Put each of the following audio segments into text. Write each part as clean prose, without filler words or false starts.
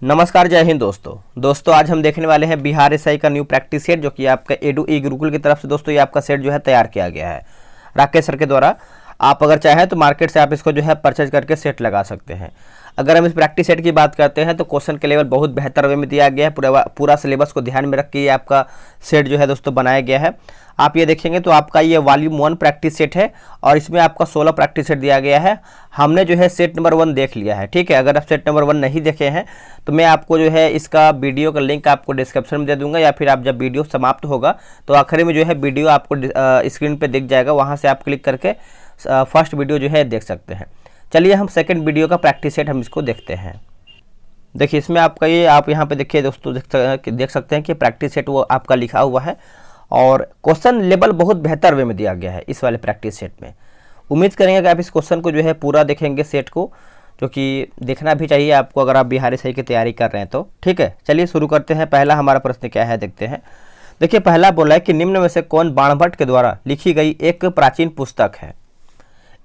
नमस्कार, जय हिंद दोस्तों आज हम देखने वाले हैं बिहार एसआई का न्यू प्रैक्टिस सेट जो कि आपका एडू ई गुरुकुल की तरफ से दोस्तों ये आपका सेट जो है तैयार किया गया है राकेश सर के द्वारा। आप अगर चाहें तो मार्केट से आप इसको जो है परचेज करके सेट लगा सकते हैं। अगर हम इस प्रैक्टिस सेट की बात करते हैं तो क्वेश्चन के लेवल बहुत बेहतर वे में दिया गया है। पूरा सिलेबस को ध्यान में रख के ये आपका सेट जो है दोस्तों बनाया गया है। आप ये देखेंगे तो आपका ये वॉल्यूम 1 प्रैक्टिस सेट है और इसमें आपका 16 प्रैक्टिस सेट दिया गया है। हमने जो है सेट नंबर 1 देख लिया है, ठीक है। अगर आप सेट नंबर 1 नहीं देखे हैं तो मैं आपको जो है इसका वीडियो का लिंक आपको डिस्क्रिप्शन में दे दूंगा, या फिर आप जब वीडियो समाप्त होगा तो आखिरी में जो है वीडियो आपको स्क्रीन पे दिख जाएगा, वहाँ से आप क्लिक करके फर्स्ट वीडियो जो है देख सकते हैं। चलिए हम सेकंड वीडियो का प्रैक्टिस सेट हम इसको देखते हैं। देखिए इसमें आपका ये आप यहाँ पे देखिए दोस्तों देख सकते हैं कि प्रैक्टिस सेट वो आपका लिखा हुआ है और क्वेश्चन लेवल बहुत बेहतर वे में दिया गया है इस वाले प्रैक्टिस सेट में। उम्मीद करेंगे कि आप इस क्वेश्चन को जो है पूरा देखेंगे सेट को, जो कि देखना भी चाहिए आपको अगर आप बिहार एसआई की तैयारी कर रहे हैं तो, ठीक है। चलिए शुरू करते हैं। पहला हमारा प्रश्न क्या है देखते हैं। देखिए पहला बोला है कि निम्न में से कौन बाणभट्ट के द्वारा लिखी गई एक प्राचीन पुस्तक है।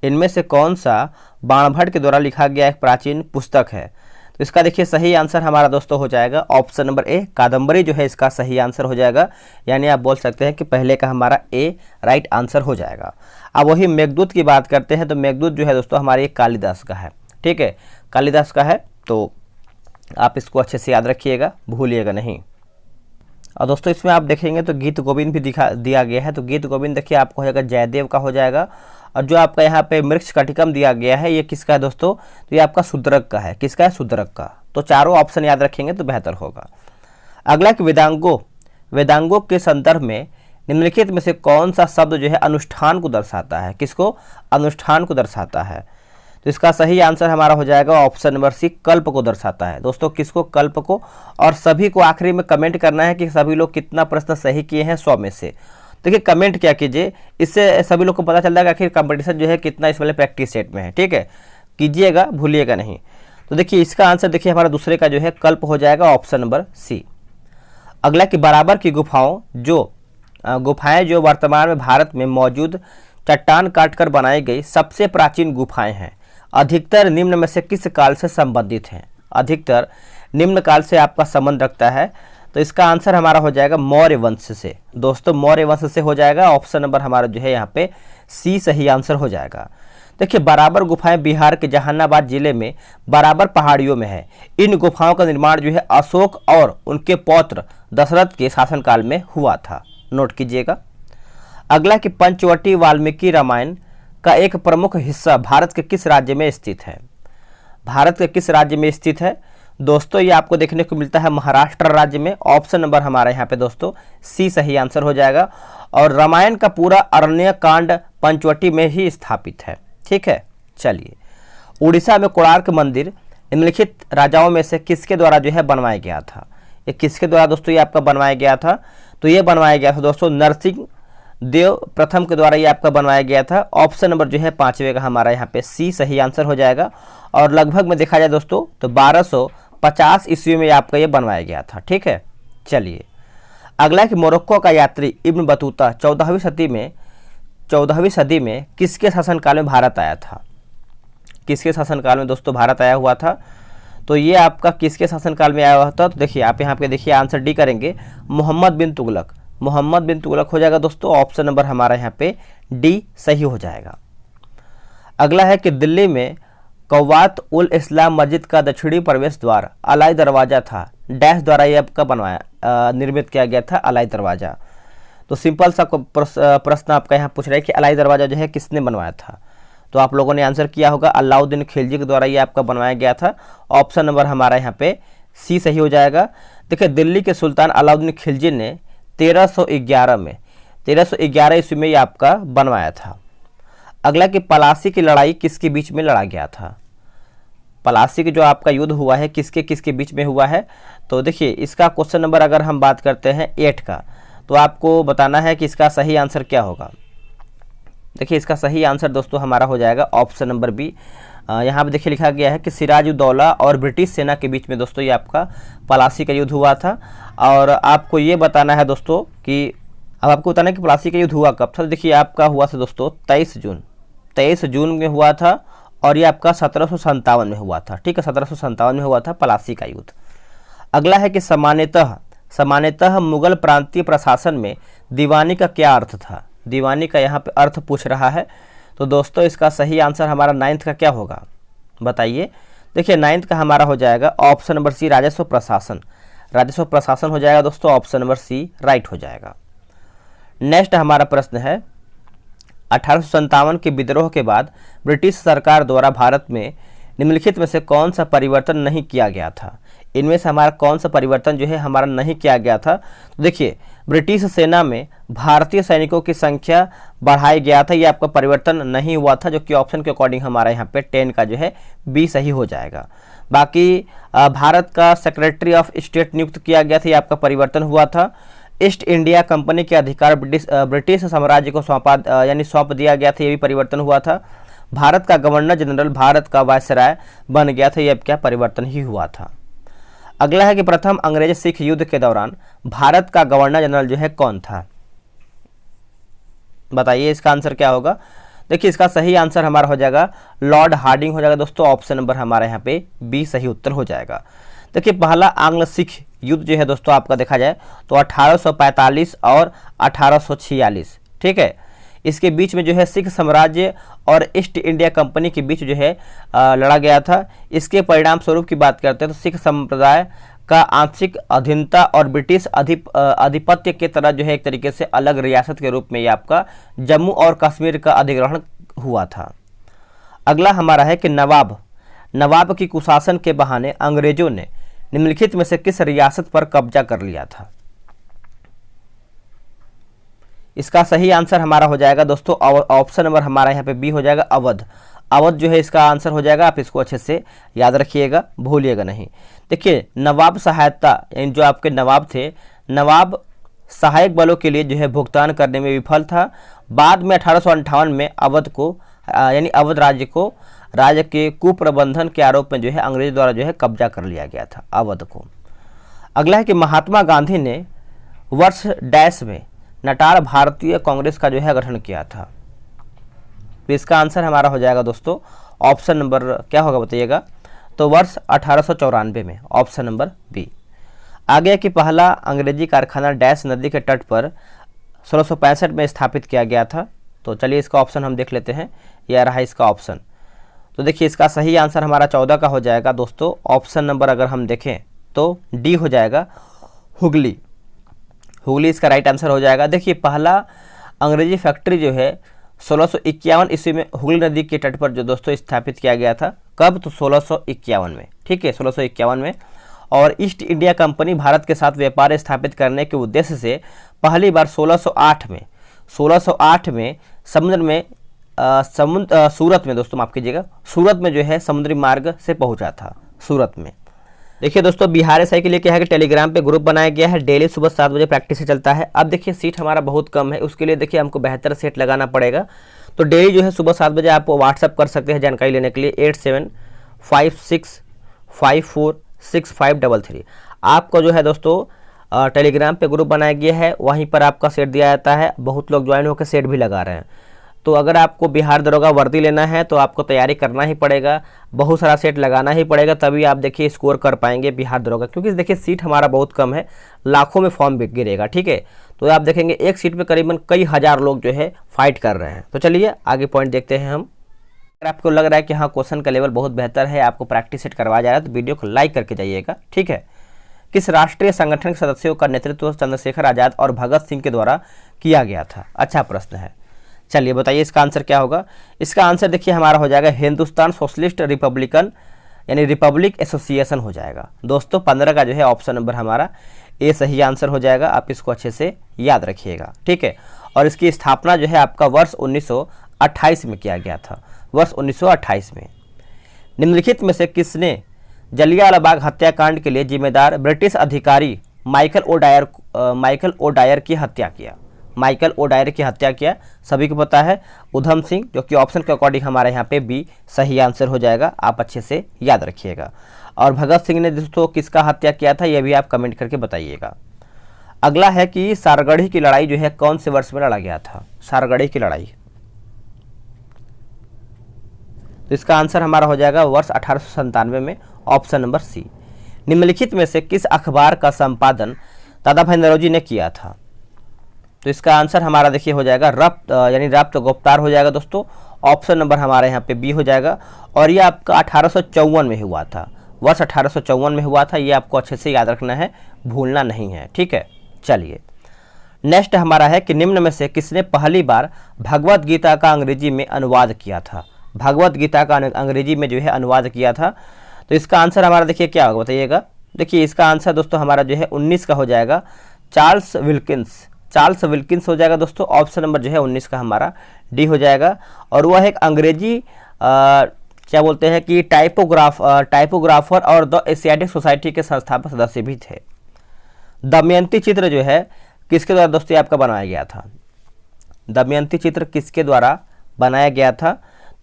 इनमें से कौन सा बाणभट्ट के द्वारा लिखा गया एक प्राचीन पुस्तक है। तो इसका देखिए सही आंसर हमारा दोस्तों हो जाएगा ऑप्शन नंबर ए, कादम्बरी जो है इसका सही आंसर हो जाएगा। यानी आप बोल सकते हैं कि पहले का हमारा ए राइट आंसर हो जाएगा। अब वही मेघदूत की बात करते हैं तो मेघदूत जो है दोस्तों हमारे कालिदास का है, ठीक है, कालिदास का है। तो आप इसको अच्छे से याद रखिएगा, भूलिएगा नहीं। और दोस्तों इसमें आप देखेंगे तो गीत गोविंद भी दिया गया है। तो गीत गोविंद देखिए आपको हो जाएगा जयदेव का हो जाएगा। और जो आपका यहाँ पे मृक्ष कटिकम दिया गया है ये किसका है दोस्तों, तो ये आपका शूद्रक का है। किसका है, शूद्रक का। तो चारों ऑप्शन याद रखेंगे तो बेहतर होगा। अगला कि वेदांगों के संदर्भ में निम्नलिखित में से कौन सा शब्द जो है अनुष्ठान को दर्शाता है। किसको, अनुष्ठान को दर्शाता है। तो इसका सही आंसर हमारा हो जाएगा ऑप्शन नंबर सी, कल्प को दर्शाता है। दोस्तों किसको, कल्प को। और सभी को आखिरी में कमेंट करना है कि सभी लोग कितना प्रश्न सही किए हैं 100 में से। देखिए कमेंट क्या कीजिए, इससे सभी लोग को पता चल जाएगा आखिर कंपटीशन जो है कितना इस वाले प्रैक्टिस सेट में है, ठीक है। कीजिएगा, भूलिएगा नहीं। तो देखिए इसका आंसर देखिए हमारा दूसरे का जो है कल्प हो जाएगा ऑप्शन नंबर सी। अगला कि बराबर की गुफाएं जो वर्तमान में भारत में मौजूद चट्टान काटकर बनाई गई सबसे प्राचीन गुफाएं हैं, अधिकतर निम्न में से किस काल से संबंधित हैं। अधिकतर निम्न काल से आपका संबंध रखता है। तो इसका आंसर हमारा हो जाएगा मौर्य वंश से। दोस्तों मौर्य वंश से हो जाएगा। ऑप्शन नंबर हमारा जो है यहाँ पे सी सही आंसर हो जाएगा। देखिए बराबर गुफाएं बिहार के जहानाबाद जिले में बराबर पहाड़ियों में है। इन गुफाओं का निर्माण जो है अशोक और उनके पौत्र दशरथ के शासनकाल में हुआ था, नोट कीजिएगा। अगला कि पंचवटी वाल्मीकि रामायण का एक प्रमुख हिस्सा भारत के किस राज्य में स्थित है। भारत के किस राज्य में स्थित है दोस्तों, ये आपको देखने को मिलता है महाराष्ट्र राज्य में। ऑप्शन नंबर हमारा यहाँ पे दोस्तों सी सही आंसर हो जाएगा। और रामायण का पूरा अरण्य कांड पंचवटी में ही स्थापित है, ठीक है। चलिए उड़ीसा में कोणार्क मंदिर निम्नलिखित राजाओं में से किसके द्वारा जो है बनवाया गया था। ये किसके द्वारा दोस्तों ये आपका बनवाया गया था, तो ये बनवाया गया था दोस्तों नरसिंह देव प्रथम के द्वारा ये आपका बनवाया गया था। ऑप्शन नंबर जो है 5वें का हमारा यहाँ पे सी सही आंसर हो जाएगा। और लगभग में देखा जाए दोस्तों तो 1250 ईस्वी में आपका ये बनवाया गया था, ठीक है। चलिए अगला कि मोरक्को का यात्री इब्न बतूता 14वीं सदी में किसके शासनकाल में भारत आया था। किसके शासनकाल में दोस्तों भारत आया हुआ था, तो ये आपका किसके शासनकाल में आया हुआ था। तो देखिए आप यहाँ पे देखिए आंसर डी करेंगे, मोहम्मद बिन तुगलक। मोहम्मद बिन तुगलक हो जाएगा दोस्तों। ऑप्शन नंबर हमारा यहाँ पे डी सही हो जाएगा। अगला है कि दिल्ली में कौवात उल इस्लाम मस्जिद का दक्षिणी प्रवेश द्वार अलाई दरवाजा था, डैश द्वारा ये आपका निर्मित किया गया था अलाई दरवाजा। तो सिंपल सा प्रश्न आपका यहाँ पूछ रहा है कि अलाई दरवाजा जो है किसने बनवाया था। तो आप लोगों ने आंसर किया होगा अलाउद्दीन खिलजी के द्वारा ये आपका बनवाया गया था। ऑप्शन नंबर हमारा यहाँ पे सी सही हो जाएगा। देखिए दिल्ली के सुल्तान अलाउद्दीन खिलजी ने 1311 ईस्वी में ये आपका बनवाया था। अगला कि पलासी की लड़ाई किसके बीच में लड़ा गया था। पलासी की जो आपका युद्ध हुआ है किसके किसके बीच में हुआ है। तो देखिए इसका क्वेश्चन नंबर अगर हम बात करते हैं 8 का, तो आपको बताना है कि इसका सही आंसर क्या होगा। देखिए इसका सही आंसर दोस्तों हमारा हो जाएगा ऑप्शन नंबर बी। यहाँ पे देखिए लिखा गया है कि सिराजुद्दौला और ब्रिटिश सेना के बीच में दोस्तों ये आपका पलासी का युद्ध हुआ था। और आपको ये बताना है दोस्तों कि अब आपको बताना है कि पलासी का युद्ध हुआ कब था। देखिए आपका हुआ था दोस्तों 23 जून में हुआ था और ये आपका 1757 में हुआ था। ठीक है, 1757 में हुआ था पलासी का युद्ध। अगला है कि सामान्यतः मुगल प्रांतीय प्रशासन में दीवानी का क्या अर्थ था। दीवानी का यहाँ पे अर्थ पूछ रहा है। तो दोस्तों इसका सही आंसर हमारा 9th का क्या होगा, बताइए। देखिए 9th का हमारा हो जाएगा ऑप्शन नंबर सी, राजस्व प्रशासन। राजस्व प्रशासन हो जाएगा दोस्तों, ऑप्शन नंबर सी राइट हो जाएगा। नेक्स्ट हमारा प्रश्न है 1857 के विद्रोह के बाद ब्रिटिश सरकार द्वारा भारत में निम्नलिखित में से कौन सा परिवर्तन नहीं किया गया था। इनमें से हमारा कौन सा परिवर्तन जो है हमारा नहीं किया गया था। तो देखिए ब्रिटिश सेना में भारतीय सैनिकों की संख्या बढ़ाया गया था, ये आपका परिवर्तन नहीं हुआ था, जो कि ऑप्शन के अकॉर्डिंग हमारा यहाँ पे 10 का जो है बी सही हो जाएगा। बाकी भारत का सेक्रेटरी ऑफ स्टेट नियुक्त किया गया था, ये आपका परिवर्तन हुआ था। ईस्ट इंडिया कंपनी के अधिकार ब्रिटिश साम्राज्य को सौंप दिया गया था, ये भी परिवर्तन हुआ था। भारत का गवर्नर जनरल भारत का वायसराय बन गया था, ये अब क्या परिवर्तन ही हुआ था। अगला है कि प्रथम अंग्रेज सिख युद्ध के दौरान भारत का गवर्नर जनरल जो है कौन था, बताइए इसका आंसर क्या होगा। देखिए इसका सही आंसर हमारा हो जाएगा लॉर्ड हार्डिंग हो जाएगा दोस्तों, ऑप्शन नंबर हमारे यहाँ पे बी सही उत्तर हो जाएगा। देखिए पहला आंग्ल सिख युद्ध जो है दोस्तों आपका देखा जाए तो 1845 और 1846, ठीक है। इसके बीच में जो है सिख साम्राज्य और ईस्ट इंडिया कंपनी के बीच जो है लड़ा गया था। इसके परिणाम स्वरूप की बात करते हैं तो सिख संप्रदाय का आंशिक अधीनता और ब्रिटिश आधिपत्य के तरह जो है एक तरीके से अलग रियासत के रूप में ये आपका जम्मू और कश्मीर का अधिग्रहण हुआ था। अगला हमारा है कि नवाब की कुशासन के बहाने अंग्रेजों ने निम्नलिखित में से किस रियासत पर कब्जा कर लिया था। इसका सही आंसर हमारा हो जाएगा दोस्तों ऑप्शन नंबर हमारा यहाँ पे बी हो जाएगा अवध। अवध जो है इसका आंसर हो जाएगा, आप इसको अच्छे से याद रखिएगा, भूलिएगा नहीं। देखिए नवाब सहायता यानी जो आपके नवाब थे, नवाब सहायक बलों के लिए जो है भुगतान करने में विफल था। बाद में 1858 में अवध को यानी अवध राज्य के कुप्रबंधन के आरोप में जो है अंग्रेज द्वारा जो है कब्जा कर लिया गया था अवध को। अगला है कि महात्मा गांधी ने वर्ष डैश में नटाल भारतीय कांग्रेस का जो है गठन किया था। तो इसका आंसर हमारा हो जाएगा दोस्तों ऑप्शन नंबर क्या होगा बताइएगा, तो वर्ष 1894 में, ऑप्शन नंबर बी। आगे कि पहला अंग्रेजी कारखाना डैश नदी के तट पर 1665 में स्थापित किया गया था। तो चलिए इसका ऑप्शन हम देख लेते हैं, यह रहा इसका ऑप्शन। तो देखिए इसका सही आंसर हमारा 14 का हो जाएगा दोस्तों, ऑप्शन नंबर अगर हम देखें तो डी हो जाएगा हुगली इसका राइट आंसर हो जाएगा। देखिए पहला अंग्रेजी फैक्ट्री जो है 1651 ईस्वी में हुगली नदी के तट पर जो दोस्तों स्थापित किया गया था। कब, तो 1651 में, ठीक है 1651 में। और ईस्ट इंडिया कंपनी भारत के साथ व्यापार स्थापित करने के उद्देश्य से पहली बार 1608 में समुद्र में सूरत में दोस्तों माफ कीजिएगा, सूरत में जो है समुद्री मार्ग से पहुंचा था सूरत में। देखिए दोस्तों बिहार एसआई के लिए क्या है कि टेलीग्राम पे ग्रुप बनाया गया है, डेली सुबह 7 बजे प्रैक्टिस से चलता है। अब देखिए सीट हमारा बहुत कम है, उसके लिए देखिए हमको बेहतर सेट लगाना पड़ेगा। तो डेली जो है सुबह 7 बजे आप व्हाट्सअप कर सकते हैं जानकारी लेने के लिए 8756546533। आपको जो है दोस्तों टेलीग्राम पे ग्रुप बनाया गया है, वहीं पर आपका सेट दिया जाता है। बहुत लोग ज्वाइन होकर सेट भी लगा रहे हैं। तो अगर आपको बिहार दरोगा वर्दी लेना है तो आपको तैयारी करना ही पड़ेगा, बहुत सारा सेट लगाना ही पड़ेगा, तभी आप देखिए स्कोर कर पाएंगे बिहार दरोगा। क्योंकि देखिए सीट हमारा बहुत कम है, लाखों में फॉर्म गिरेगा, ठीक है। तो आप देखेंगे एक सीट पे करीबन कई हजार लोग जो है फाइट कर रहे हैं। तो चलिए आगे पॉइंट देखते हैं हम। अगर आपको लग रहा है कि हाँ क्वेश्चन का लेवल बहुत बेहतर है, आपको प्रैक्टिस सेट करवाया जा रहा है, तो वीडियो को लाइक करके जाइएगा, ठीक है। किस राष्ट्रीय संगठन के सदस्यों का नेतृत्व चंद्रशेखर आजाद और भगत सिंह के द्वारा किया गया था। अच्छा प्रश्न है, चलिए बताइए इसका आंसर क्या होगा। इसका आंसर देखिए हमारा हो जाएगा हिंदुस्तान सोशलिस्ट रिपब्लिकन यानी रिपब्लिक एसोसिएशन हो जाएगा दोस्तों। 15 का जो है ऑप्शन नंबर हमारा ए सही आंसर हो जाएगा, आप इसको अच्छे से याद रखिएगा, ठीक है। और इसकी स्थापना जो है आपका वर्ष 1928 में किया गया था, वर्ष 1928 में। निम्नलिखित में से किसने जलियांवाला बाग हत्याकांड के लिए जिम्मेदार ब्रिटिश अधिकारी माइकल ओ डायर की हत्या किया। माइकल ओ डायर की हत्या किया, सभी को पता है, उधम सिंह, जो कि ऑप्शन के अकॉर्डिंग हमारे यहाँ पे बी सही आंसर हो जाएगा, आप अच्छे से याद रखिएगा। और भगत सिंह ने दोस्तों किसका हत्या किया था, यह भी आप कमेंट करके बताइएगा। अगला है कि सारगढ़ी की लड़ाई जो है कौन से वर्ष में लड़ा गया था। सारगढ़ी की लड़ाई, तो इसका आंसर हमारा हो जाएगा वर्ष 1897 में, ऑप्शन नंबर सी। निम्नलिखित में से किस अखबार का संपादन दादा भाई नौरोजी ने किया था? तो इसका आंसर हमारा देखिए हो जाएगा रब्त यानी रब्त गुफ्तार हो जाएगा दोस्तों। ऑप्शन नंबर हमारे यहाँ पे बी हो जाएगा। और ये आपका 1854 में हुआ था, वर्ष 1854 में हुआ था। ये आपको अच्छे से याद रखना है, भूलना नहीं है, ठीक है। चलिए नेक्स्ट हमारा है कि निम्न में से किसने पहली बार भगवत गीता का अंग्रेजी में अनुवाद किया था? भगवत गीता का अंग्रेजी में जो है अनुवाद किया था। तो इसका आंसर हमारा देखिए क्या होगा बताइएगा। देखिए इसका आंसर दोस्तों हमारा जो है 19 का हो जाएगा, चार्ल्स विल्किंस हो जाएगा दोस्तों। ऑप्शन नंबर जो है 19 का हमारा डी हो जाएगा। और वह एक अंग्रेजी क्या बोलते हैं कि टाइपोग्राफर और द एशियाटिक सोसाइटी के संस्थापक सदस्य भी थे। दमयंती चित्र जो है किसके द्वारा दोस्तों आपका बनाया गया था? दमयंती चित्र किसके द्वारा बनाया गया था?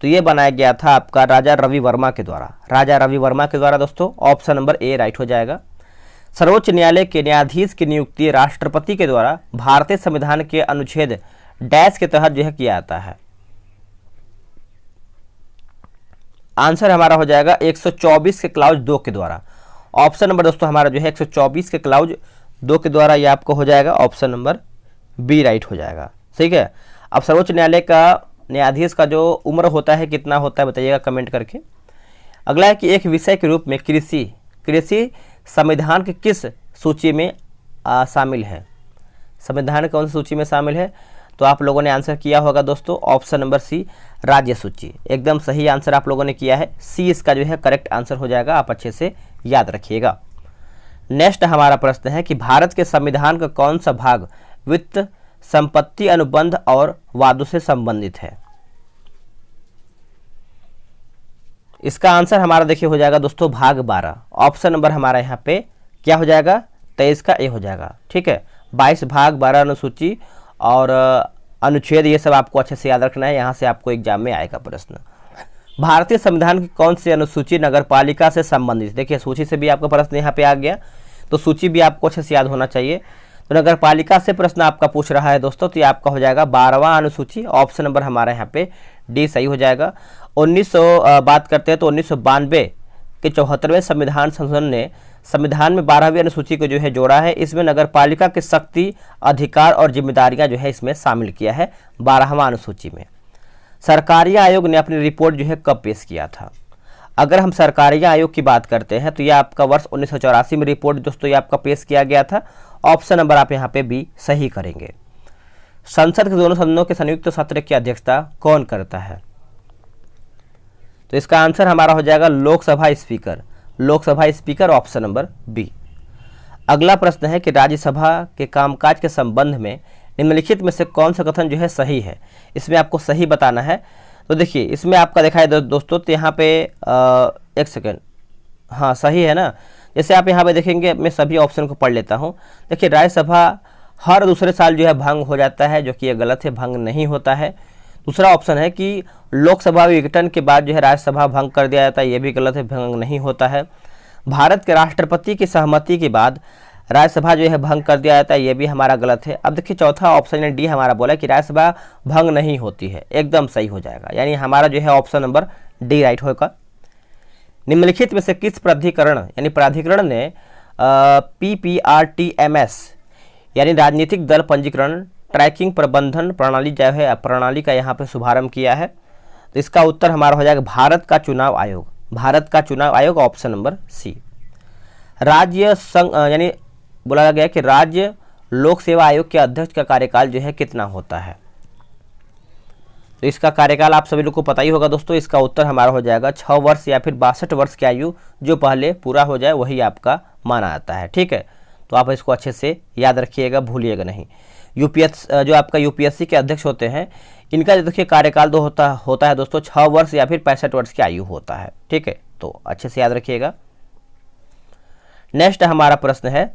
तो ये बनाया गया था आपका राजा रवि वर्मा के द्वारा दोस्तों। ऑप्शन नंबर ए राइट हो जाएगा। सर्वोच्च न्यायालय के न्यायाधीश की नियुक्ति राष्ट्रपति के द्वारा भारतीय संविधान के अनुच्छेद डैश के तहत जो है किया जाता है। आंसर हमारा हो जाएगा 124 के क्लाउज 2 के द्वारा। ऑप्शन नंबर दोस्तों हमारा जो है 124 के क्लाउज 2 के द्वारा ये आपको हो जाएगा। ऑप्शन नंबर बी राइट हो जाएगा, ठीक है। अब सर्वोच्च न्यायालय का न्यायाधीश का जो उम्र होता है कितना होता है बताइएगा कमेंट करके। अगला है कि एक विषय के रूप में कृषि संविधान की किस सूची में शामिल है? संविधान कौन सी सूची में शामिल है? तो आप लोगों ने आंसर किया होगा दोस्तों ऑप्शन नंबर सी, राज्य सूची। एकदम सही आंसर आप लोगों ने किया है, सी इसका जो है करेक्ट आंसर हो जाएगा। आप अच्छे से याद रखिएगा। नेक्स्ट हमारा प्रश्न है कि भारत के संविधान का कौन सा भाग वित्त, संपत्ति, अनुबंध और वादों से संबंधित है? इसका आंसर हमारा देखिए हो जाएगा दोस्तों भाग 12। ऑप्शन नंबर हमारा यहाँ पे क्या हो जाएगा? 23 का ए हो जाएगा, ठीक है। 22 भाग 12 अनुसूची और अनुच्छेद ये सब आपको अच्छे से याद रखना है, यहाँ से आपको एग्जाम में आएगा प्रश्न। भारतीय संविधान की कौन सी अनुसूची नगर पालिका से संबंधित? देखिए सूची से भी आपका प्रश्न यहाँ पे आ गया, तो सूची भी आपको अच्छे से याद होना चाहिए। तो नगर पालिका से प्रश्न आपका पूछ रहा है दोस्तों, तो ये आपका हो जाएगा 12वां अनुसूची। ऑप्शन नंबर हमारा यहाँ पे डी सही हो जाएगा। 1900 बात करते हैं तो 1992 के 74वें संविधान संशोधन ने संविधान में 12वीं अनुसूची को जो है जोड़ा है। इसमें नगर पालिका के शक्ति, अधिकार और जिम्मेदारियां जो है इसमें शामिल किया है 12वां अनुसूची में। सरकारी आयोग ने अपनी रिपोर्ट जो है कब पेश किया था? अगर हम सरकारी आयोग की बात करते हैं तो यह आपका वर्ष 1984 में रिपोर्ट दोस्तों ये आपका पेश किया गया था। ऑप्शन नंबर आप यहाँ पे बी सही करेंगे। संसद के दोनों सदनों के संयुक्त सत्र की अध्यक्षता कौन करता है? तो इसका आंसर हमारा हो जाएगा Lok Sabha speaker. Option number B. अगला प्रश्न है कि राज्यसभा के कामकाज के संबंध में निम्नलिखित में से कौन सा कथन जो है सही है? इसमें आपको सही बताना है। तो देखिए इसमें आपका देखा है दोस्तों, तो यहाँ पे एक सेकेंड, हाँ सही है ना। जैसे आप यहाँ पे देखेंगे, मैं सभी ऑप्शन को पढ़ लेता हूँ। देखिए राज्यसभा हर दूसरे साल जो है भंग हो जाता है, जो कि ये गलत है, भंग नहीं होता है। दूसरा ऑप्शन है कि लोकसभा विघटन के बाद जो है राज्यसभा भंग कर दिया जाता है, ये भी गलत है, भंग नहीं होता है। भारत के राष्ट्रपति की सहमति के बाद राज्यसभा जो है भंग कर दिया जाता है, ये भी हमारा गलत है। अब देखिए चौथा ऑप्शन डी हमारा बोला कि राज्यसभा भंग नहीं होती है, एकदम सही हो जाएगा। यानी हमारा जो है ऑप्शन नंबर डी राइट होगा। निम्नलिखित में से किस प्राधिकरण ने PPRTMS यानी राजनीतिक दल पंजीकरण ट्रैकिंग प्रबंधन प्रणाली का यहाँ पे शुभारंभ किया है? तो इसका उत्तर हमारा हो जाएगा भारत का चुनाव आयोग। Option number C. राज्य संघ यानी बोला गया कि राज्य लोक सेवा आयोग के अध्यक्ष का कार्यकाल जो है कितना होता है? तो इसका कार्यकाल आप सभी लोग को पता ही होगा दोस्तों। इसका उत्तर हमारा हो जाएगा 6 वर्ष या फिर 62 वर्ष की आयु जो पहले पूरा हो जाए वही आपका माना जाता है, ठीक है। तो आप इसको अच्छे से याद रखिएगा, भूलिएगा नहीं। जो आपका यूपीएससी के अध्यक्ष होते हैं, इनका जो देखिए कार्यकाल तो होता है दोस्तों 6 वर्ष या फिर 65 वर्ष की आयु होता है, ठीक है। तो अच्छे से याद रखिएगा। नेक्स्ट हमारा प्रश्न है,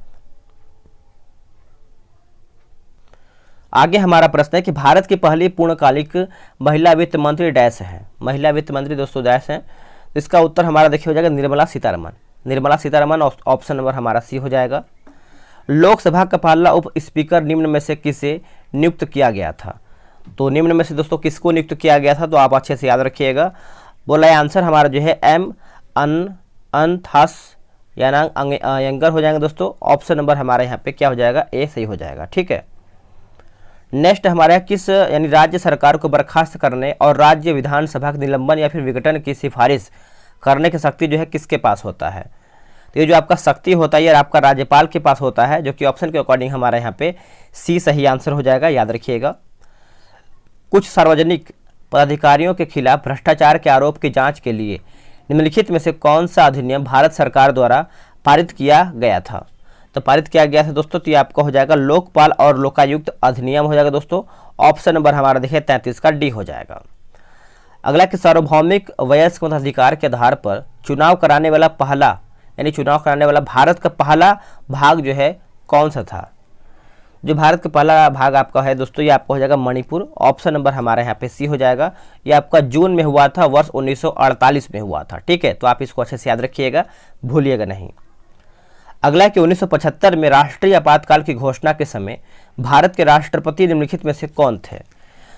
आगे हमारा प्रश्न है कि भारत की पहली पूर्णकालिक महिला वित्त मंत्री डैश है? महिला वित्त मंत्री दोस्तों डैश है। इसका उत्तर हमारा देखिए हो जाएगा निर्मला सीतारमन। ऑप्शन नंबर हमारा सी हो जाएगा। लोकसभा का पहला उप स्पीकर निम्न में से किसे नियुक्त किया गया था? तो निम्न में से दोस्तों किसको नियुक्त किया गया था? तो आप अच्छे से याद रखिएगा। बोला आंसर हमारा जो है M. अनथास यानांग अयंगर हो जाएंगे दोस्तों। ऑप्शन नंबर हमारा यहाँ पे क्या हो जाएगा, ए सही हो जाएगा। ठीक है, नेक्स्ट हमारा किस यानी राज्य सरकार को बर्खास्त करने और राज्य विधानसभा के निलंबन या फिर विघटन की सिफारिश करने की शक्ति जो है किसके पास होता है। तो ये जो आपका शक्ति होता है ये आपका राज्यपाल के पास होता है, जो कि ऑप्शन के अकॉर्डिंग हमारे यहाँ पे सी सही आंसर हो जाएगा, याद रखिएगा। कुछ सार्वजनिक पदाधिकारियों के खिलाफ भ्रष्टाचार के आरोप की जांच के लिए निम्नलिखित में से कौन सा अधिनियम भारत सरकार द्वारा पारित किया गया था। तो पारित किया गया था दोस्तों, तो ये आपका हो जाएगा लोकपाल और लोकायुक्त अधिनियम हो जाएगा दोस्तों। ऑप्शन नंबर हमारा देखिए 33 का डी हो जाएगा। अगला कि सार्वभौमिक वयस्क मताधिकार के आधार पर चुनाव कराने वाला पहला यानी चुनाव कराने वाला भारत का पहला भाग जो है कौन सा था। जो भारत का पहला भाग आपका है दोस्तों ये आपका हो जाएगा मणिपुर। ऑप्शन नंबर हमारे यहाँ पे सी हो जाएगा। ये आपका जून में हुआ था, वर्ष 1948 में हुआ था। ठीक है, तो आप इसको अच्छे से याद रखिएगा, भूलिएगा नहीं। अगला कि 1975 में राष्ट्रीय आपातकाल की घोषणा के समय भारत के राष्ट्रपति निम्नलिखित में से कौन थे।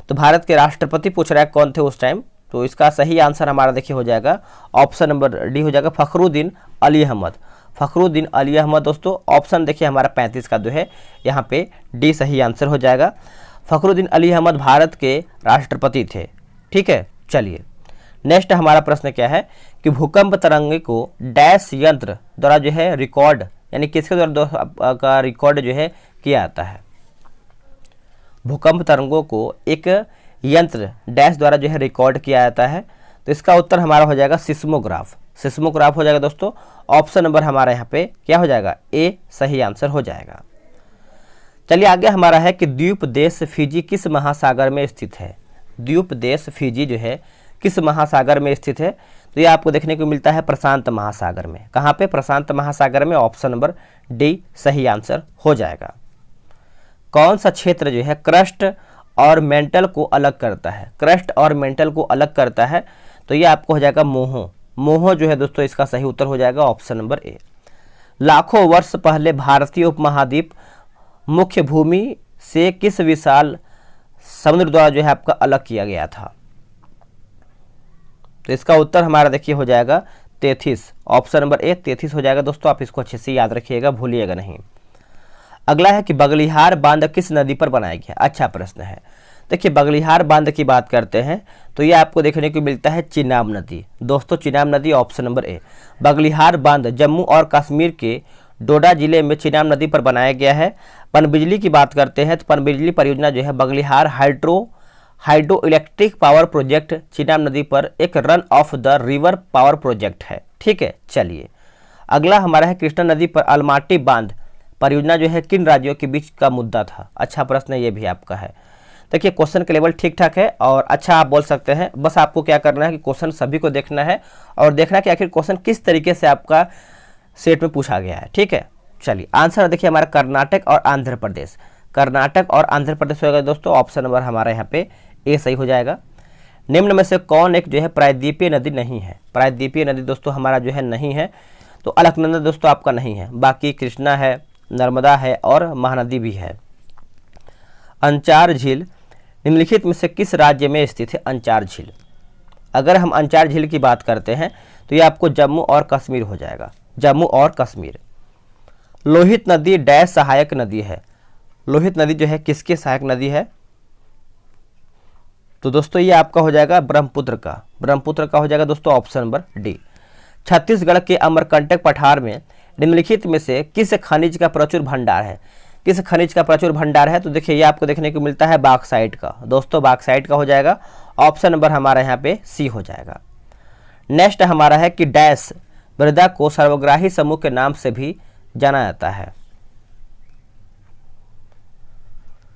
तो भारत के राष्ट्रपति पूछ रहा है कौन थे उस टाइम, तो इसका सही आंसर हमारा देखिए हो जाएगा ऑप्शन नंबर डी हो जाएगा, फखरुद्दीन अली अहमद। फखरुद्दीन अली अहमद दोस्तों, ऑप्शन देखिए हमारा 35 का जो है यहाँ पे डी सही आंसर हो जाएगा। फखरुद्दीन अली अहमद भारत के राष्ट्रपति थे। ठीक है, चलिए नेक्स्ट हमारा प्रश्न क्या है कि भूकंप तरंगे को डैश यंत्र द्वारा जो है रिकॉर्ड यानी किसके द्वारा का रिकॉर्ड जो है किया जाता है। भूकंप तरंगों को एक यंत्र डैश द्वारा जो है रिकॉर्ड किया जाता है। तो इसका उत्तर हमारा हो जाएगा सिस्मोग्राफ। सिस्मोग्राफ हो जाएगा दोस्तों। ऑप्शन नंबर हमारा यहाँ पे क्या हो जाएगा, ए सही आंसर हो जाएगा। चलिए आगे हमारा है कि द्वीप देश फिजी किस महासागर में स्थित है। द्वीप देश फिजी जो है किस महासागर में स्थित है। तो ये आपको देखने को मिलता है प्रशांत महासागर में। कहाँ पे, प्रशांत महासागर में। ऑप्शन नंबर डी सही आंसर हो जाएगा। कौन सा क्षेत्र जो है क्रस्ट और मेंटल को अलग करता है। क्रस्ट और मेंटल को अलग करता है, तो ये आपको हो जाएगा मोहो। मोहो जो है दोस्तों इसका सही उत्तर हो जाएगा ऑप्शन नंबर ए। लाखों वर्ष पहले भारतीय उपमहाद्वीप मुख्य भूमि से किस विशाल समुद्र द्वारा जो है आपका अलग किया गया था। तो इसका उत्तर हमारा देखिए हो जाएगा 33। ऑप्शन नंबर ए 33 हो जाएगा दोस्तों। आप इसको अच्छे से याद रखिएगा, भूलिएगा नहीं। अगला है कि बगलिहार बांध किस नदी पर बनाया गया। अच्छा प्रश्न है। देखिए बगलिहार बांध की बात करते हैं तो ये आपको देखने को मिलता है चिनाब नदी। दोस्तों चिनाब नदी, ऑप्शन नंबर ए। बगलिहार बांध जम्मू और कश्मीर के डोडा जिले में चिनाब नदी पर बनाया गया है। पनबिजली की बात करते हैं तो पनबिजली परियोजना जो है Baglihar hydro electric power project Chenab नदी पर एक run of the river power project है। ठीक है, चलिए अगला हमारा है कृष्णा नदी पर अलमाटी बांध परियोजना जो है किन राज्यों के बीच का मुद्दा था। अच्छा प्रश्न ये भी आपका है। देखिए क्वेश्चन का लेवल ठीक ठाक है और अच्छा आप बोल सकते हैं। बस आपको क्या करना है कि क्वेश्चन सभी को देखना है और देखना है कि आखिर क्वेश्चन किस तरीके से आपका सेट में पूछा गया है। ठीक है, चलिए आंसर देखिए हमारा कर्नाटक और आंध्र प्रदेश। कर्नाटक और आंध्र प्रदेश होगा दोस्तों। ऑप्शन नंबर हमारा यहाँ पे ए सही हो जाएगा। निम्न में से कौन एक जो है प्रायद्वीपीय नदी नहीं है। प्रायद्वीपीय नदी दोस्तों हमारा जो है नहीं है। तो अलकनंदा दोस्तों आपका नहीं है, बाकी कृष्णा है, नर्मदा है और महानदी भी है। अंचार झील निम्नलिखित में से किस राज्य में स्थित है। अंचार झील, अगर हम अंचार झील की बात करते हैं तो ये आपको जम्मू और कश्मीर हो जाएगा, जम्मू और कश्मीर। लोहित नदी डैश सहायक नदी है। लोहित नदी जो है किसकी सहायक नदी है। तो दोस्तों ये आपका हो जाएगा ब्रह्मपुत्र का। ब्रह्मपुत्र का हो जाएगा दोस्तों ऑप्शन नंबर डी। छत्तीसगढ़ के अमरकंटक पठार में निम्नलिखित में से किस खनिज का प्रचुर भंडार है। किस खनिज का प्रचुर भंडार है। तो देखिए ये आपको देखने को मिलता है बॉक्साइट का। दोस्तों बॉक्साइट का हो जाएगा। ऑप्शन नंबर हमारा यहाँ पे सी हो जाएगा। नेक्स्ट हमारा है कि डैश मृदा को सर्वग्राही समूह के नाम से भी जाना जाता है।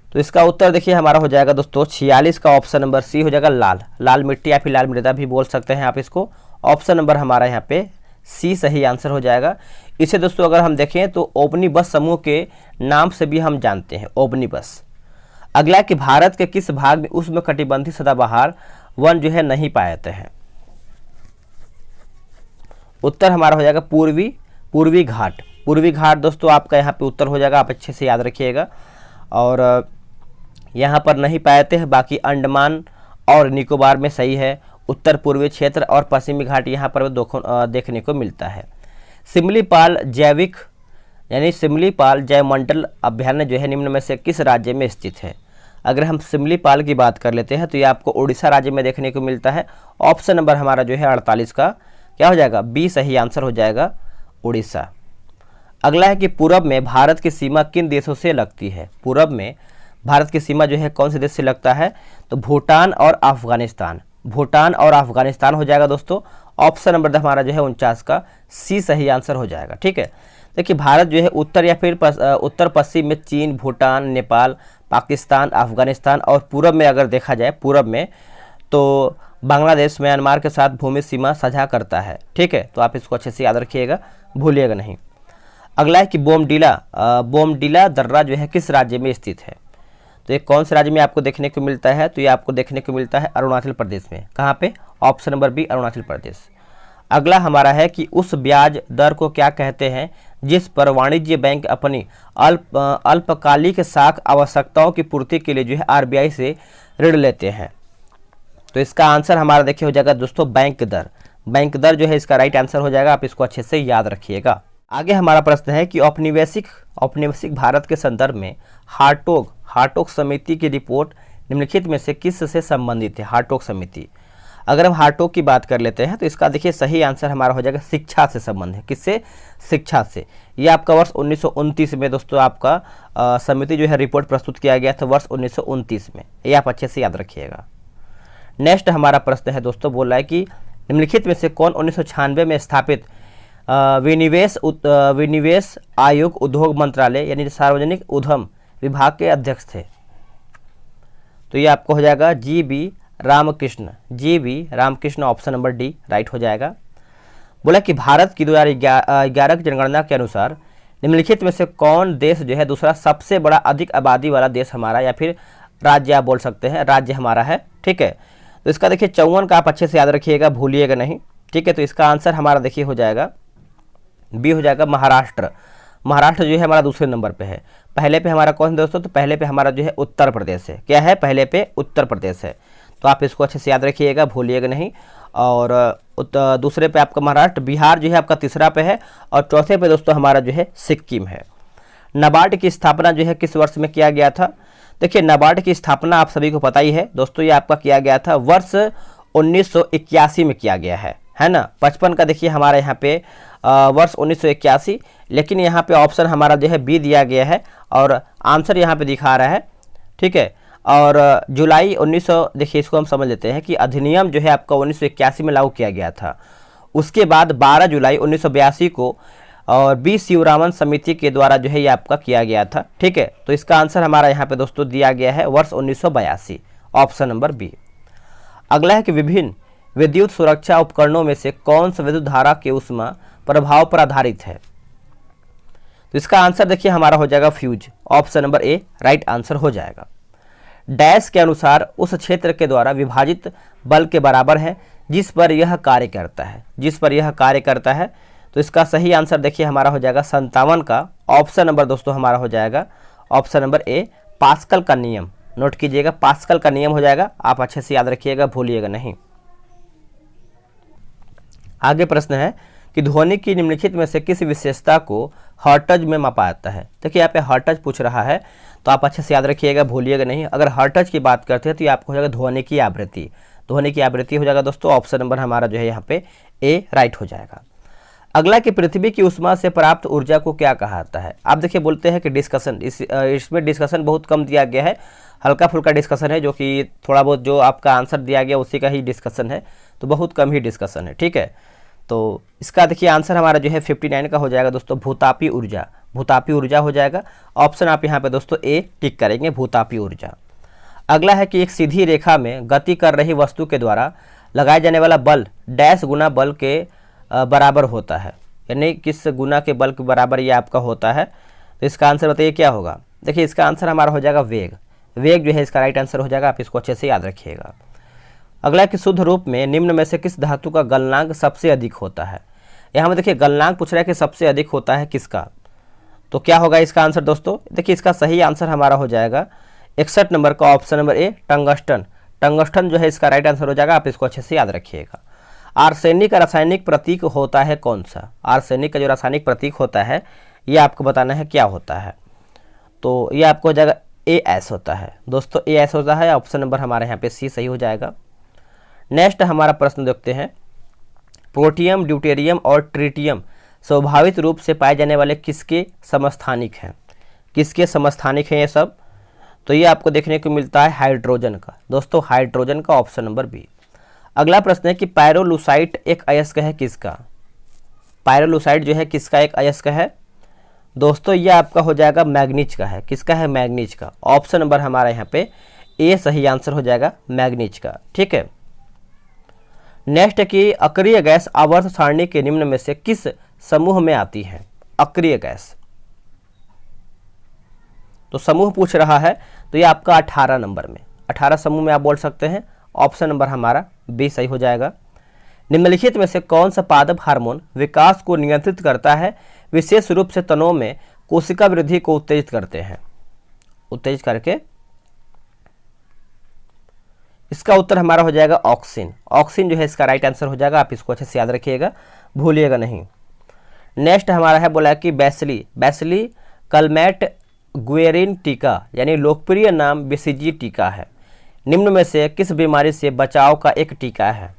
तो इसका उत्तर देखिए हमारा हो जाएगा दोस्तों 46 का। ऑप्शन नंबर सी हो जाएगा लाल। लाल मिट्टी या फिर लाल मृदा भी बोल सकते हैं आप इसको। ऑप्शन नंबर हमारा यहाँ पे सी सही आंसर हो जाएगा। इसे दोस्तों अगर हम देखें तो ओमनीबस समूह के नाम से भी हम जानते हैं, ओमनीबस। अगला कि भारत के किस भाग में उष्णकटिबंधीय सदाबहार वन जो है नहीं पाए जाते हैं। उत्तर हमारा हो जाएगा पूर्वी घाट। पूर्वी घाट दोस्तों आपका यहाँ पे उत्तर हो जाएगा, आप अच्छे से याद रखिएगा। और यहाँ पर नहीं पाए जाते हैं, बाकी अंडमान और निकोबार में सही है। उत्तर पूर्वी क्षेत्र और पश्चिमी घाट यहाँ पर देखने को मिलता है। सिमलीपाल जैविक यानी सिमलीपाल जैवमंडल अभ्यारण्य जो है निम्न में से किस राज्य में स्थित है? अगर हम सिमलीपाल की बात कर लेते हैं तो ये आपको उड़ीसा राज्य में देखने को मिलता है। ऑप्शन नंबर हमारा जो है 48 का क्या हो जाएगा? बी सही आंसर हो जाएगा, उड़ीसा। अगला है कि पूरब में भारत की सीमा किन देशों से लगती है? पूरब में भारत की सीमा जो है कौन से देश से लगता है? तो भूटान और अफगानिस्तान। भूटान और अफगानिस्तान हो जाएगा दोस्तों। ऑप्शन नंबर हमारा जो है 49 का सी सही आंसर हो जाएगा। ठीक है, देखिए भारत जो है उत्तर या फिर उत्तर पश्चिम में चीन, भूटान, नेपाल, पाकिस्तान, अफगानिस्तान और पूरब में अगर देखा जाए पूरब में तो बांग्लादेश, म्यांमार के साथ भूमि सीमा साझा करता है। ठीक है, तो आप इसको अच्छे से याद रखिएगा, भूलिएगा नहीं। अगला है कि बोमडिला दर्रा जो है किस राज्य में स्थित है? तो ये कौन से राज्य में आपको देखने को मिलता है? तो ये आपको देखने को मिलता है अरुणाचल प्रदेश में। कहाँ पे? Option number B Arunachal Pradesh. अगला हमारा है कि उस ब्याज दर को क्या कहते हैं जिस पर वाणिज्य बैंक अपनी अल्पकालिक साख आवश्यकताओं की पूर्ति के लिए जो है आरबीआई से ऋण लेते हैं? तो इसका आंसर हमारा देखिए हो जाएगा दोस्तों बैंक दर। बैंक दर जो है इसका राइट आंसर हो जाएगा, आप इसको अच्छे से याद रखिएगा। आगे हमारा प्रश्न है कि औपनिवेशिक भारत के संदर्भ में हार्टोग समिति की रिपोर्ट निम्नलिखित में से किस से संबंधित है? हार्टोग समिति, अगर हम हार्टोग की बात कर लेते हैं तो इसका देखिए सही आंसर हमारा हो जाएगा शिक्षा से संबंध है। किससे? शिक्षा से। ये आपका वर्ष 1929 में दोस्तों आपका समिति जो है रिपोर्ट प्रस्तुत किया गया था वर्ष 1929 में। ये आप अच्छे से याद रखिएगा। नेक्स्ट हमारा प्रश्न है दोस्तों, बोल रहा है कि निम्नलिखित में से कौन 1996 में स्थापित विनिवेश आयोग उद्योग मंत्रालय यानी सार्वजनिक उद्यम विभाग के अध्यक्ष थे? तो ये आपको हो जाएगा G B. Ramakrishna. Option number D right हो जाएगा। बोला कि भारत की 2011 की जनगणना के अनुसार निम्नलिखित में से कौन देश जो है दूसरा सबसे बड़ा अधिक आबादी वाला देश हमारा या फिर राज्य आप बोल सकते हैं, राज्य हमारा है। ठीक है, तो इसका देखिए 54 का आप अच्छे से याद रखिएगा, भूलिएगा नहीं। ठीक है, तो इसका आंसर हमारा देखिए हो जाएगा बी हो जाएगा महाराष्ट्र। महाराष्ट्र जो है हमारा दूसरे नंबर पे है। पहले पे हमारा कौन दोस्तों? तो पहले पे हमारा जो है उत्तर प्रदेश है। क्या है? पहले पे उत्तर प्रदेश है। तो आप इसको अच्छे से याद रखिएगा, भूलिएगा नहीं। और दूसरे पे आपका महाराष्ट्र, बिहार जो है आपका तीसरा पे है और चौथे पे दोस्तों हमारा जो है सिक्किम है। नाबार्ड की स्थापना जो है किस वर्ष में किया गया था? देखिए नाबार्ड की स्थापना आप सभी को पता ही है दोस्तों, ये आपका किया गया था वर्ष 1981 में किया गया है ना। 55 का देखिए हमारा यहाँ पे वर्ष 1981, लेकिन यहाँ पे ऑप्शन हमारा जो है बी दिया गया है और आंसर यहाँ पे दिखा रहा है। ठीक है, और जुलाई 1900 देखिए इसको हम समझ लेते हैं कि अधिनियम जो है आपका 1981 में लागू किया गया था। उसके बाद 12 जुलाई 1982 को और बी शिवरामन समिति के द्वारा जो है ये आपका किया गया था। ठीक है, तो इसका आंसर हमारा यहाँ पे दोस्तों दिया गया है वर्ष 1982, ऑप्शन नंबर बी। अगला है कि विभिन्न विद्युत सुरक्षा उपकरणों में से कौन सा विद्युत धारा के ऊष्मा प्रभाव पर आधारित है? तो इसका आंसर देखिए हमारा हो जाएगा fuse. Option number A right answer हो जाएगा। डैश के अनुसार उस क्षेत्र के द्वारा विभाजित बल के बराबर है जिस पर यह कार्य करता है। तो इसका सही आंसर देखिए हमारा हो जाएगा 57 का। ऑप्शन नंबर दोस्तों हमारा हो जाएगा ऑप्शन नंबर ए पास्कल का नियम। नोट कीजिएगा, पास्कल का नियम हो जाएगा, आप अच्छे से याद रखिएगा, भूलिएगा नहीं। आगे प्रश्न है कि ध्वनि की निम्नलिखित में से किस विशेषता को हर्ट्ज में मापा जाता है? देखिए यहाँ पे हर्ट्ज पूछ रहा है, तो आप अच्छे से याद रखिएगा, भूलिएगा नहीं। अगर हर्ट्ज की बात करते हैं तो ये आपको हो जाएगा ध्वनि की आवृत्ति। ध्वनि की आवृत्ति हो जाएगा दोस्तों, ऑप्शन नंबर हमारा जो है यहाँ पे ए राइट हो जाएगा। अगला कि पृथ्वी की उष्मा से प्राप्त ऊर्जा को क्या कहा जाता है? आप देखिए बोलते हैं कि डिस्कशन, इसमें डिस्कशन बहुत कम दिया गया है, हल्का फुल्का डिस्कशन है, जो कि थोड़ा बहुत जो आपका आंसर दिया गया उसी का ही डिस्कशन है, तो बहुत कम ही डिस्कशन है। ठीक है, तो इसका देखिए आंसर हमारा जो है 59 का हो जाएगा दोस्तों, भूतापी ऊर्जा हो जाएगा। ऑप्शन आप यहाँ पे दोस्तों ए टिक करेंगे, भूतापी ऊर्जा। अगला है कि एक सीधी रेखा में गति कर रही वस्तु के द्वारा लगाए जाने वाला बल डैश गुना बल के बराबर होता है, यानी किस गुना के बल के बराबर ये आपका होता है? तो इसका आंसर बताइए क्या होगा? देखिए इसका आंसर हमारा हो जाएगा वेग जो है इसका राइट आंसर हो जाएगा, आप इसको अच्छे से याद रखिएगा। अगला कि शुद्ध रूप में निम्न में से किस धातु का गलनांक सबसे अधिक होता है? यहाँ में देखिए गलनांक पूछ रहा है कि सबसे अधिक होता है किसका, तो क्या होगा इसका आंसर दोस्तों? देखिए इसका सही आंसर हमारा हो जाएगा 61 नंबर का, ऑप्शन नंबर ए टंगस्टन जो है इसका राइट आंसर हो जाएगा, आप इसको अच्छे से याद रखिएगा। आर्सेनिक का रासायनिक प्रतीक होता है कौन सा? आर्सेनिक का जो रासायनिक प्रतीक होता है ये आपको बताना है क्या होता है। तो ये आपको हो जाएगा AS होता है दोस्तों, AS होता है। ऑप्शन नंबर हमारे यहाँ पे C सही हो जाएगा। नेक्स्ट हमारा प्रश्न देखते हैं, प्रोटियम, ड्यूटेरियम और ट्रिटियम स्वाभाविक रूप से पाए जाने वाले किसके समस्थानिक हैं? किसके समस्थानिक हैं ये सब? तो ये आपको देखने को मिलता है हाइड्रोजन का दोस्तों, हाइड्रोजन का, ऑप्शन नंबर B। अगला प्रश्न है कि पायरोलुसाइट एक अयस्क है किसका? पायरोलुसाइट जो है किसका एक अयस्क है? दोस्तों ये आपका हो जाएगा मैग्नीज का है। किसका है? मैग्नीज का। ऑप्शन नंबर हमारा यहाँ पे A सही आंसर हो जाएगा, मैग्नीज का। ठीक है। नेक्स्ट है कि अक्रिय गैस आवर्त सारणी के निम्न में से किस समूह में आती है? अक्रिय गैस, तो समूह पूछ रहा है, तो ये आपका 18 नंबर में, 18 समूह में आप बोल सकते हैं। ऑप्शन नंबर हमारा B सही हो जाएगा। निम्नलिखित में से कौन सा पादप हार्मोन विकास को नियंत्रित करता है, विशेष रूप से तनों में कोशिका वृद्धि को उत्तेजित करते हैं? उत्तेजित करके, इसका उत्तर हमारा हो जाएगा ऑक्सिन। ऑक्सिन जो है इसका राइट आंसर हो जाएगा। आप इसको अच्छे से याद रखिएगा, भूलिएगा नहीं। नेक्स्ट हमारा है बोला कि बैसिली कलमेट गुएरिन टीका यानी लोकप्रिय नाम BCG टीका है, निम्न में से किस बीमारी से बचाव का एक टीका है?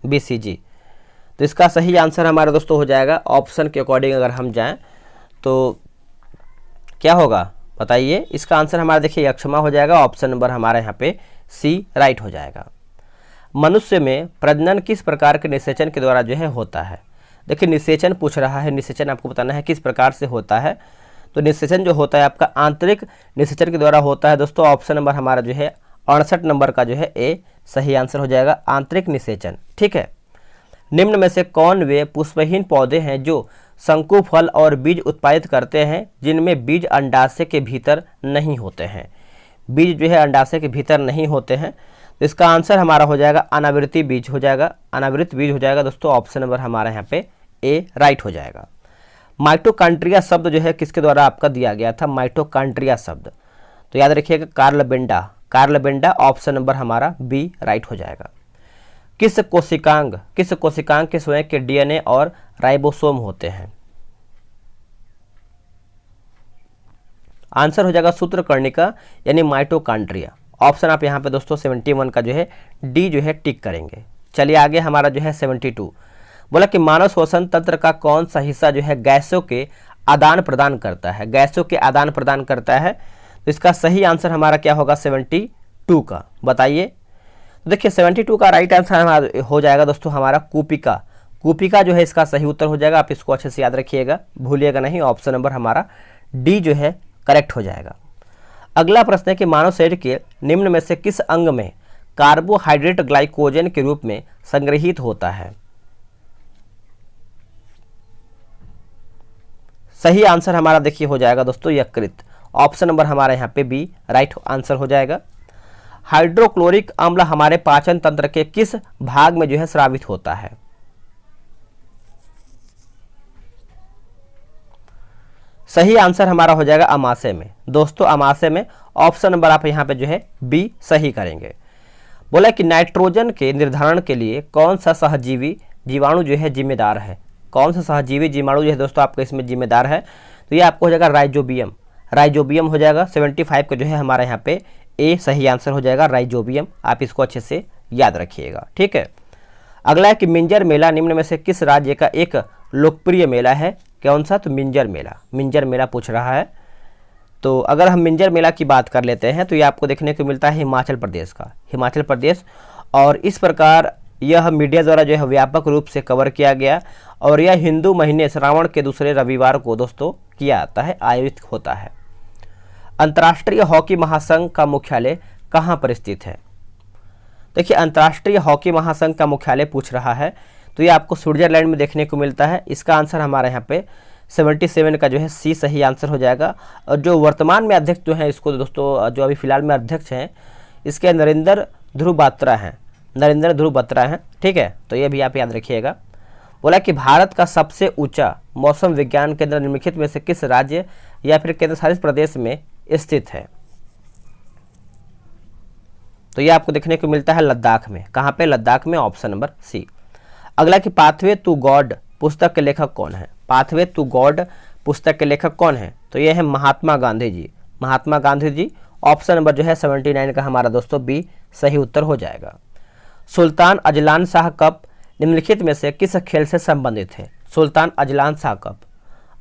BCG। तो इसका सही आंसर हमारा दोस्तों हो जाएगा, ऑप्शन के अकॉर्डिंग अगर हम जाएं तो क्या होगा बताइए? इसका आंसर हमारा देखिए यक्षमा हो जाएगा। ऑप्शन नंबर हमारा यहाँ पे C राइट हो जाएगा। मनुष्य में प्रजनन किस प्रकार के निषेचन के द्वारा जो है होता है? देखिए निषेचन पूछ रहा है, निषेचन आपको बताना है किस प्रकार से होता है। तो निषेचन जो होता है आपका आंतरिक निषेचन के द्वारा होता है दोस्तों। ऑप्शन नंबर हमारा जो है 68 नंबर का जो है A सही आंसर हो जाएगा, आंतरिक निषेचन। ठीक है। निम्न में से कौन वे पुष्पहीन पौधे हैं जो शंकु फल और बीज उत्पादित करते हैं जिनमें बीज अंडाशय के भीतर नहीं होते हैं? बीज जो है अंडाशय के भीतर नहीं होते हैं, तो इसका आंसर हमारा हो जाएगा अनावृति बीज हो जाएगा, अनावृत बीज हो जाएगा दोस्तों। ऑप्शन नंबर हमारा यहाँ पे A राइट हो जाएगा। माइटोकॉन्ड्रिया शब्द जो है किसके द्वारा आपका दिया गया था? माइटोकॉन्ड्रिया शब्द, तो याद रखिएगा कार्ल बेंडा। ऑप्शन नंबर हमारा B राइट हो जाएगा। किस कोशिकांग के स्वयं के DNA और राइबोसोम होते हैं? आंसर हो जाएगा सूत्रकर्णिका यानी माइटोकॉन्ड्रिया। ऑप्शन आप यहाँ पे दोस्तों 71 का जो है D जो है टिक करेंगे। चलिए आगे हमारा जो है 72 बोला कि मानव श्वसन तंत्र का कौन सा हिस्सा जो है गैसों के आदान प्रदान करता है? गैसों के आदान प्रदान करता है, तो इसका सही आंसर हमारा क्या होगा? 72 का, बताइए। तो देखिए 72 का राइट आंसर हमारा हो जाएगा दोस्तों हमारा कूपिका जो है इसका सही उत्तर हो जाएगा। आप इसको अच्छे से याद रखिएगा, भूलिएगा नहीं। ऑप्शन नंबर हमारा D जो है करेक्ट हो जाएगा। अगला प्रश्न है कि मानव शरीर के निम्न में से किस अंग में कार्बोहाइड्रेट ग्लाइकोजन के रूप में संग्रहित होता है? सही आंसर हमारा देखिए हो जाएगा दोस्तों यकृत। ऑप्शन नंबर हमारा यहाँ पे B राइट आंसर हो जाएगा। हाइड्रोक्लोरिक अम्ल हमारे पाचन तंत्र के किस भाग में जो है स्रावित होता है? सही आंसर हमारा हो जाएगा अमाशय में दोस्तों, अमाशय में। ऑप्शन नंबर आप यहाँ पे जो है B सही करेंगे। बोला कि नाइट्रोजन के निर्धारण के लिए कौन सा सहजीवी जीवाणु जो है जिम्मेदार है? कौन सा सहजीवी जीवाणु जो है दोस्तों आपका इसमें जिम्मेदार है? तो ये आपको हो जाएगा राइजोबियम हो जाएगा। 75 का जो है हमारा यहाँ पे A सही आंसर हो जाएगा, राइजोबियम। आप इसको अच्छे से याद रखिएगा। ठीक है। अगला है कि मिंजर मेला निम्न में से किस राज्य का एक लोकप्रिय मेला है? कौन सा? तो मिंजर मेला पूछ रहा है। तो अगर हम मिंजर मेला की बात कर लेते हैं तो ये आपको देखने को मिलता है हिमाचल प्रदेश। और इस प्रकार यह मीडिया द्वारा जो है व्यापक रूप से कवर किया गया और यह हिंदू महीने श्रावण के दूसरे रविवार को दोस्तों किया जाता है, आयोजित होता है। अंतर्राष्ट्रीय हॉकी महासंघ का मुख्यालय कहाँ पर स्थित है? देखिए अंतर्राष्ट्रीय हॉकी महासंघ का मुख्यालय पूछ रहा है, तो ये आपको स्विट्जरलैंड में देखने को मिलता है। इसका आंसर हमारे यहाँ पे 77 का जो है C सही आंसर हो जाएगा। और जो वर्तमान में अध्यक्ष जो है इसको दोस्तों, जो अभी फिलहाल में अध्यक्ष हैं, इसके नरेंद्र ध्रुव बत्रा हैं। ठीक है, तो ये भी आप याद रखिएगा। बोला कि भारत का सबसे ऊंचा मौसम विज्ञान केंद्र निम्नलिखित में से किस राज्य या फिर केंद्र शासित प्रदेश में स्थित है? तो ये आपको देखने को मिलता है लद्दाख में। कहाँ पे? लद्दाख में, ऑप्शन नंबर सी। अगला कि पाथवे टू गॉड पुस्तक के लेखक कौन है? पाथवे टू गॉड पुस्तक के लेखक कौन है? तो ये है महात्मा गांधी जी। महात्मा गांधी जी, ऑप्शन नंबर जो है 79 का हमारा दोस्तों बी सही उत्तर हो जाएगा। सुल्तान अजलान शाह कप निम्नलिखित में से किस खेल से संबंधित है? सुल्तान अजलान शाह कप,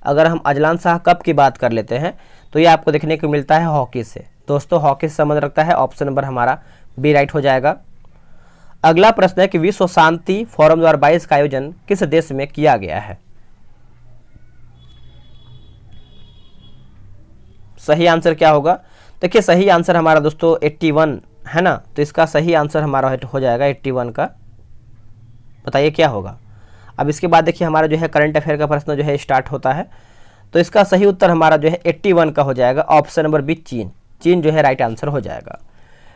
अगर हम अजलान शाह कप की बात कर लेते हैं तो ये आपको देखने को मिलता है हॉकी से। दोस्तों हॉकी से संबंध रखता है, ऑप्शन नंबर हमारा बी राइट हो जाएगा। अगला प्रश्न है कि विश्व शांति फोरम 2022 का आयोजन किस देश में किया गया है? सही आंसर क्या होगा? देखिए सही आंसर हमारा दोस्तों 81 है ना, तो इसका सही आंसर हमारा हो जाएगा 81 का। बताइए क्या होगा? अब इसके बाद देखिए हमारा जो है करंट अफेयर का प्रश्न जो है स्टार्ट होता है, तो इसका सही उत्तर हमारा जो है 81 का हो जाएगा, ऑप्शन नंबर बी चीन। चीन जो है राइट आंसर हो जाएगा।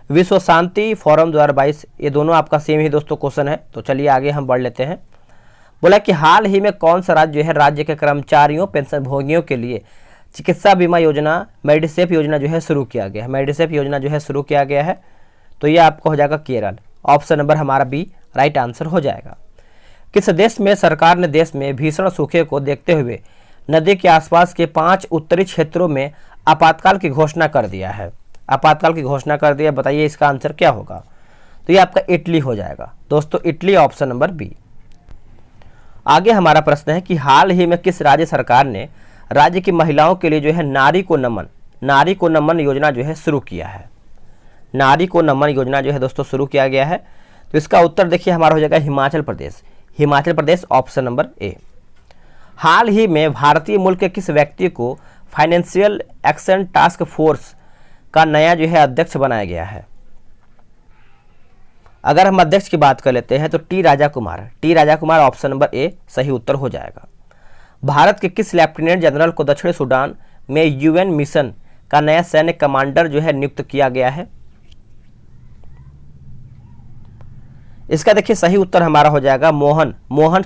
विश्व शांति फोरम 2022, ये दोनों आपका सेम ही दोस्तों क्वेश्चन है। तो चलिए आगे हम बढ़ लेते हैं। बोला कि हाल ही में कौन सा राज्य जो है राज्य के कर्मचारियों पेंशन भोगियों के लिए चिकित्सा बीमा योजना मेडिसेप योजना जो है शुरू किया गया है? मेडिसेप योजना जो है शुरू किया गया है, तो ये आपका हो जाएगा केरल, ऑप्शन नंबर हमारा बी राइट आंसर हो जाएगा। किस देश में सरकार ने देश में भीषण सूखे को देखते हुए नदी के आसपास के 5 उत्तरी क्षेत्रों में आपातकाल की घोषणा कर दिया है? आपातकाल की घोषणा कर दिया, बताइए इसका आंसर क्या होगा? तो ये आपका इटली हो जाएगा दोस्तों, इटली, ऑप्शन नंबर बी। आगे हमारा प्रश्न है कि हाल ही में किस राज्य सरकार ने राज्य की महिलाओं के लिए जो है नारी को नमन योजना जो है शुरू किया है? नारी को नमन योजना जो है दोस्तों शुरू किया गया है, तो इसका उत्तर देखिए हमारा हो जाएगा Himachal Pradesh. Himachal Pradesh, option number A. हाल ही में भारतीय मूल के किस व्यक्ति को फाइनेंशियल एक्शन टास्क फोर्स का नया जो है अध्यक्ष बनाया गया है? अगर हम अध्यक्ष की बात कर लेते हैं तो T Raja Kumar, option number A सही उत्तर हो जाएगा। भारत के किस लेफ्टिनेंट जनरल को दक्षिण सूडान में यूएन मिशन का नया सैन्य कमांडर जो है नियुक्त किया गया है? इसका देखिए सही उत्तर हमारा हो जाएगा मोहन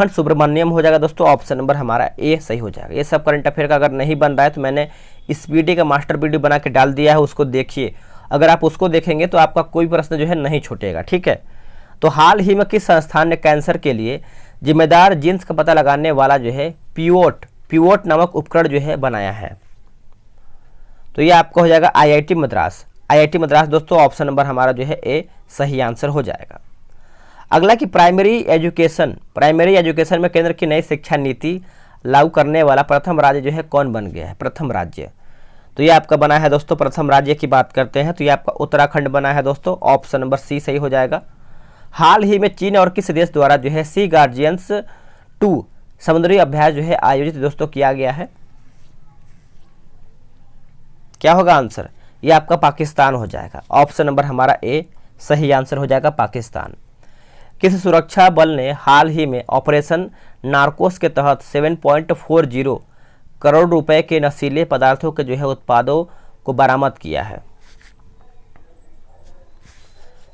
सुब्रमण्यम हो जाएगा दोस्तों, ऑप्शन नंबर हमारा ए सही हो जाएगा। ये सब करंट अफेयर का अगर नहीं बन रहा है तो मैंने इस वीडियो का मास्टर वीडियो बना के डाल दिया है, उसको देखिए। अगर आप उसको देखेंगे तो आपका कोई प्रश्न जो है नहीं छूटेगा, ठीक है। तो हाल ही में किस संस्थान ने कैंसर के लिए जिम्मेदार जीन्स का पता लगाने वाला जो है पीवोट नामक उपकरण जो है बनाया है? तो ये आपका हो जाएगा IIT मद्रास दोस्तों, ऑप्शन नंबर हमारा जो है ए सही आंसर हो जाएगा। अगला कि प्राइमरी एजुकेशन में केंद्र की नई शिक्षा नीति लागू करने वाला प्रथम राज्य जो है कौन बन गया है? प्रथम राज्य, तो ये आपका बना है दोस्तों, प्रथम राज्य की बात करते हैं तो ये आपका उत्तराखंड बना है दोस्तों, ऑप्शन नंबर सी सही हो जाएगा। हाल ही में चीन और किस देश द्वारा जो है सी गार्जियंस 2 समुद्री अभ्यास जो है आयोजित दोस्तों किया गया है? क्या होगा आंसर? ये आपका पाकिस्तान हो जाएगा, ऑप्शन नंबर हमारा ए सही आंसर हो जाएगा, पाकिस्तान। किस सुरक्षा बल ने हाल ही में ऑपरेशन नार्कोस के तहत 7.40 करोड़ रुपए के नशीले पदार्थों के जो है उत्पादों को बरामद किया है?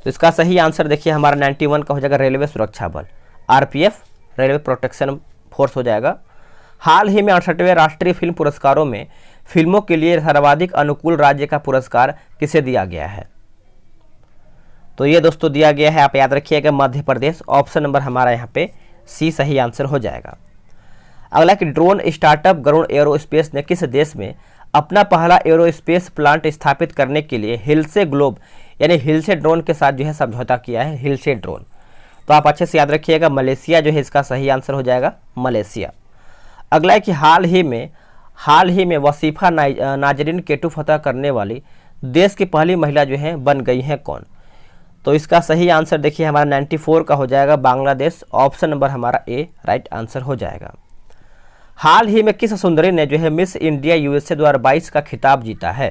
तो इसका सही आंसर देखिए हमारा 91 का हो जाएगा, रेलवे सुरक्षा बल, RPF, रेलवे प्रोटेक्शन फोर्स हो जाएगा। हाल ही में 68वें राष्ट्रीय फिल्म पुरस्कारों में फिल्मों के लिए सर्वाधिक अनुकूल राज्य का पुरस्कार किसे दिया गया है? तो ये दोस्तों दिया गया है, आप याद रखिएगा, मध्य प्रदेश, ऑप्शन नंबर हमारा यहाँ पे सी सही आंसर हो जाएगा। अगला कि ड्रोन स्टार्टअप गरुड़ एरोस्पेस ने किस देश में अपना पहला एरोस्पेस प्लांट स्थापित करने के लिए हिलसे ग्लोब यानी हिलसे ड्रोन के साथ जो है समझौता किया है? हिलसे ड्रोन, तो आप अच्छे से याद रखिएगा, मलेशिया जो है इसका सही आंसर हो जाएगा, मलेशिया। अगला है कि हाल ही में वसीफा नाजरीन केटू फतह करने वाली देश की पहली महिला जो है बन गई हैं कौन? तो इसका सही आंसर देखिए हमारा 94 का हो जाएगा, बांग्लादेश, ऑप्शन नंबर हमारा ए राइट आंसर हो जाएगा। हाल ही में किस सुंदरी ने जो है मिस इंडिया USA 2022 का खिताब जीता है?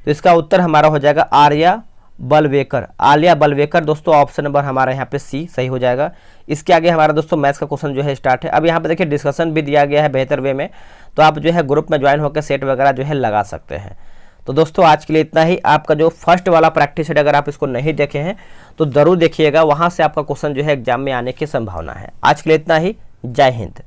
तो इसका उत्तर हमारा हो जाएगा आलिया बलवेकर दोस्तों, ऑप्शन नंबर हमारा यहाँ पे सी सही हो जाएगा। इसके आगे हमारा दोस्तों मैथ्स का क्वेश्चन जो है स्टार्ट है। अब यहाँ पे देखिए डिस्कशन भी दिया गया है बेहतर वे में, तो आप जो है ग्रुप में ज्वाइन होकर सेट वगैरह जो है लगा सकते हैं। तो दोस्तों आज के लिए इतना ही। आपका जो फर्स्ट वाला प्रैक्टिस सेट अगर आप इसको नहीं देखे हैं तो जरूर देखिएगा, वहाँ से आपका क्वेश्चन जो है एग्जाम में आने की संभावना है। आज के लिए इतना ही, जय हिंद।